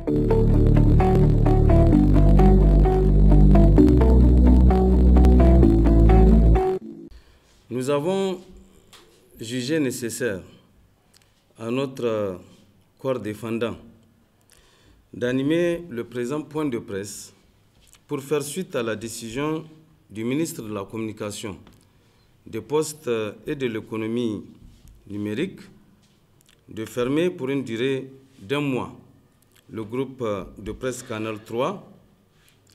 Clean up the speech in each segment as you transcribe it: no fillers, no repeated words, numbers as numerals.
Nous avons jugé nécessaire à notre corps défendant d'animer le présent point de presse pour faire suite à la décision du ministre de la Communication, des Postes et de l'économie numérique de fermer pour une durée d'1 mois le groupe de presse Canal 3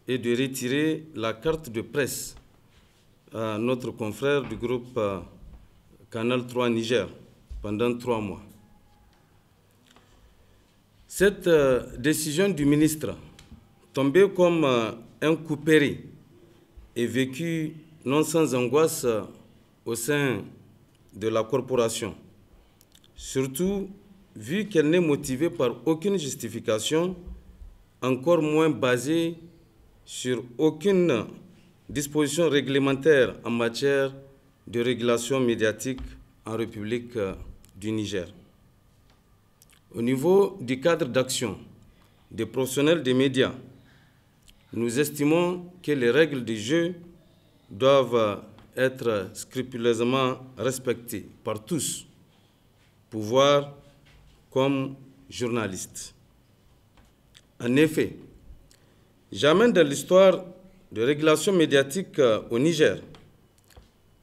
et de retirer la carte de presse à notre confrère du groupe Canal 3 Niger pendant 3 mois. Cette décision du ministre, tombée comme un coup péré, est vécue non sans angoisse au sein de la corporation, surtout vu qu'elle n'est motivée par aucune justification, encore moins basée sur aucune disposition réglementaire en matière de régulation médiatique en République du Niger. Au niveau du cadre d'action des professionnels des médias, nous estimons que les règles du jeu doivent être scrupuleusement respectées par tous, pouvoir comme journalistes. En effet, jamais dans l'histoire de régulation médiatique au Niger,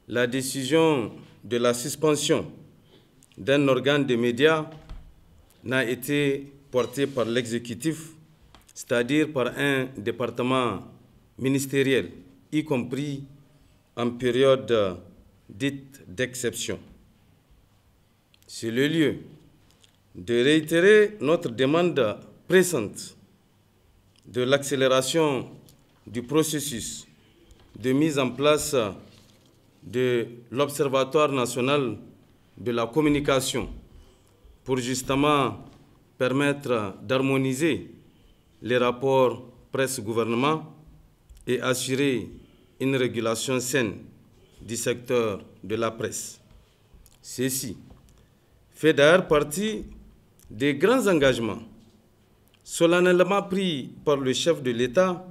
la décision de la suspension d'un organe de médias n'a été portée par l'exécutif, c'est-à-dire par un département ministériel, y compris en période dite d'exception. C'est le lieu de réitérer notre demande pressante de l'accélération du processus de mise en place de l'Observatoire national de la communication pour justement permettre d'harmoniser les rapports presse-gouvernement et assurer une régulation saine du secteur de la presse. Ceci fait d'ailleurs partie des grands engagements solennellement pris par le chef de l'État,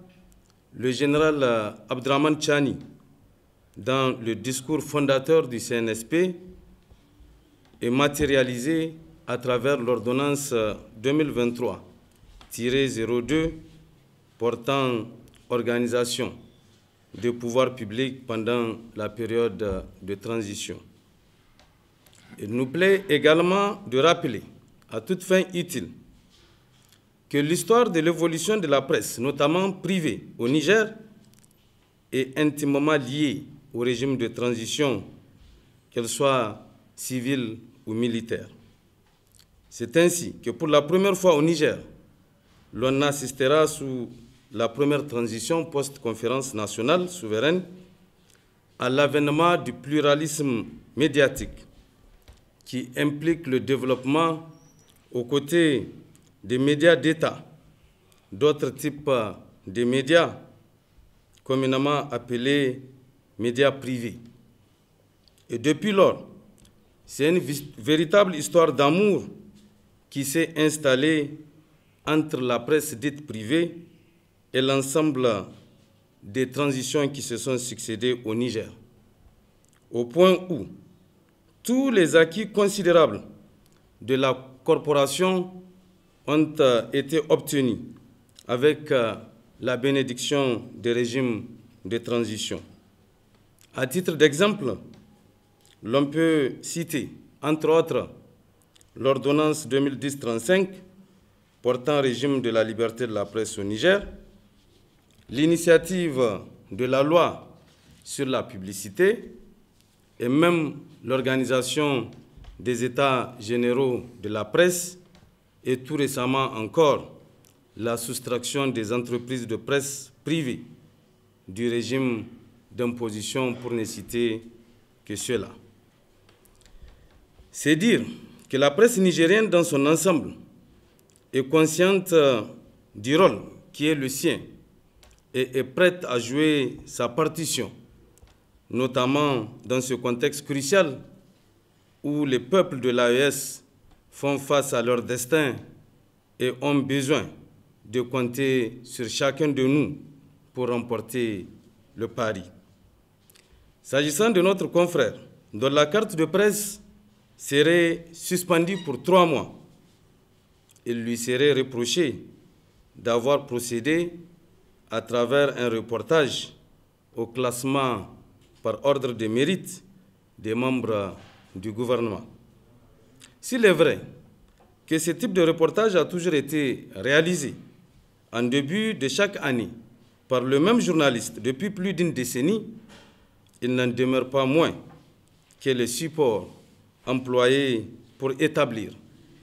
le général Abdraman Chani, dans le discours fondateur du CNSP et matérialisé à travers l'ordonnance 2023-02 portant organisation des pouvoirs publics pendant la période de transition. Il nous plaît également de rappeler, à toute fin utile, que l'histoire de l'évolution de la presse, notamment privée au Niger, est intimement liée au régime de transition, qu'elle soit civile ou militaire. C'est ainsi que pour la première fois au Niger, l'on assistera sous la première transition post-conférence nationale souveraine à l'avènement du pluralisme médiatique qui implique le développement aux côtés des médias d'État, d'autres types de médias communément appelés médias privés. Et depuis lors, c'est une véritable histoire d'amour qui s'est installée entre la presse dite privée et l'ensemble des transitions qui se sont succédées au Niger, au point où tous les acquis considérables de la corporation ont été obtenus avec la bénédiction des régimes de transition. À titre d'exemple, l'on peut citer, entre autres, l'ordonnance 2010-35 portant régime de la liberté de la presse au Niger, l'initiative de la loi sur la publicité et même l'organisation des États généraux de la presse et tout récemment encore la soustraction des entreprises de presse privées du régime d'imposition, pour ne citer que cela. C'est dire que la presse nigérienne dans son ensemble est consciente du rôle qui est le sien et est prête à jouer sa partition, notamment dans ce contexte crucial où les peuples de l'AES font face à leur destin et ont besoin de compter sur chacun de nous pour remporter le pari. S'agissant de notre confrère, dont la carte de presse serait suspendue pour 3 mois, il lui serait reproché d'avoir procédé à travers un reportage au classement par ordre de mérite des membres du gouvernement. S'il est vrai que ce type de reportage a toujours été réalisé en début de chaque année par le même journaliste depuis plus d'une décennie, il n'en demeure pas moins que les supports employés pour établir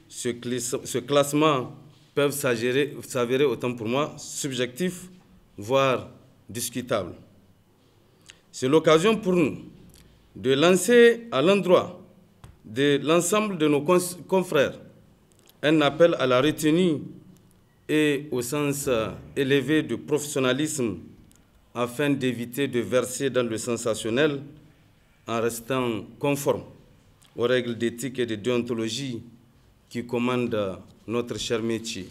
ce classement peuvent s'avérer, autant pour moi, subjectifs, voire discutables. C'est l'occasion pour nous de lancer à l'endroit de l'ensemble de nos confrères un appel à la retenue et au sens élevé de professionnalisme afin d'éviter de verser dans le sensationnel en restant conforme aux règles d'éthique et de déontologie qui commandent notre cher métier.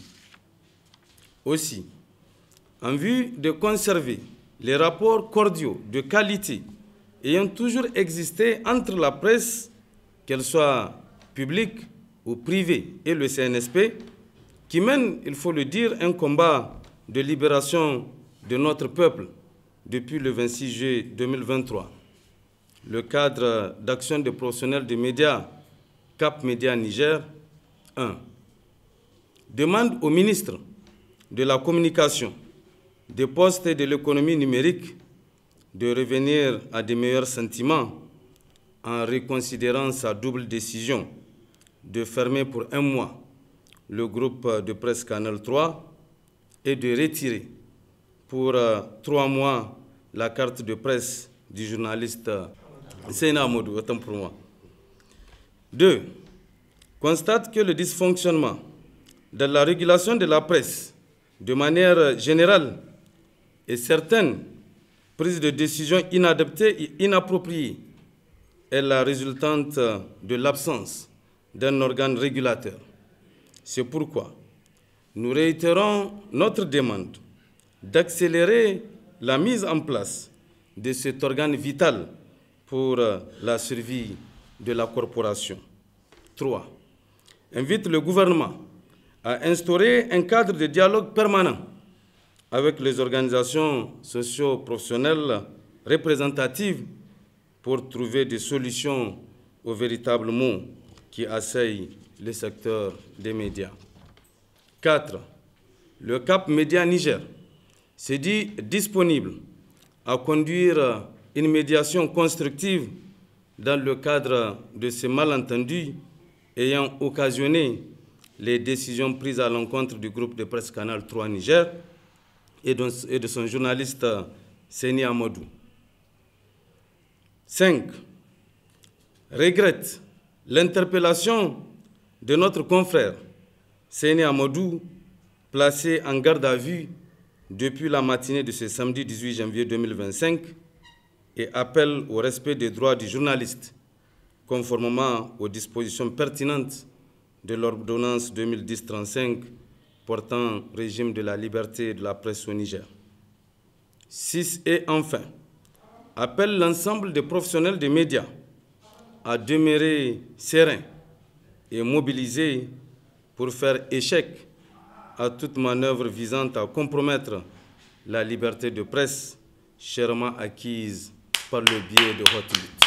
Aussi, en vue de conserver les rapports cordiaux de qualité ayant toujours existé entre la presse, qu'elle soit publique ou privée, et le CNSP, qui mène, il faut le dire, un combat de libération de notre peuple depuis le 26 juillet 2023. Le cadre d'action des professionnels des médias Cap Média Niger 1 demande au ministre de la Communication, des Postes et de l'économie numérique de revenir à de meilleurs sentiments en reconsidérant sa double décision de fermer pour 1 mois le groupe de presse Canal 3 et de retirer pour 3 mois la carte de presse du journaliste Seyna Amadou, autant pour moi. 2. Constate que le dysfonctionnement de la régulation de la presse, de manière générale, et certaines prises de décisions inadaptées et inappropriées est la résultante de l'absence d'un organe régulateur. C'est pourquoi nous réitérons notre demande d'accélérer la mise en place de cet organe vital pour la survie de la corporation. 3. Invite le gouvernement à instaurer un cadre de dialogue permanent avec les organisations socio-professionnelles représentatives pour trouver des solutions aux véritables maux qui assaillent le secteur des médias. 4. Le Cap Média Niger s'est dit disponible à conduire une médiation constructive dans le cadre de ces malentendus ayant occasionné les décisions prises à l'encontre du groupe de presse Canal 3 Niger et de son journaliste Seyni Amadou. 5. Regrette l'interpellation de notre confrère Seyni Amadou, placé en garde à vue depuis la matinée de ce samedi 18 janvier 2025, et appelle au respect des droits du journaliste, conformément aux dispositions pertinentes de l'ordonnance 2010-35 portant régime de la liberté de la presse au Niger. 6. Et enfin, appelle l'ensemble des professionnels des médias à demeurer sereins et mobilisés pour faire échec à toute manœuvre visant à compromettre la liberté de presse chèrement acquise par le biais de haute lutte.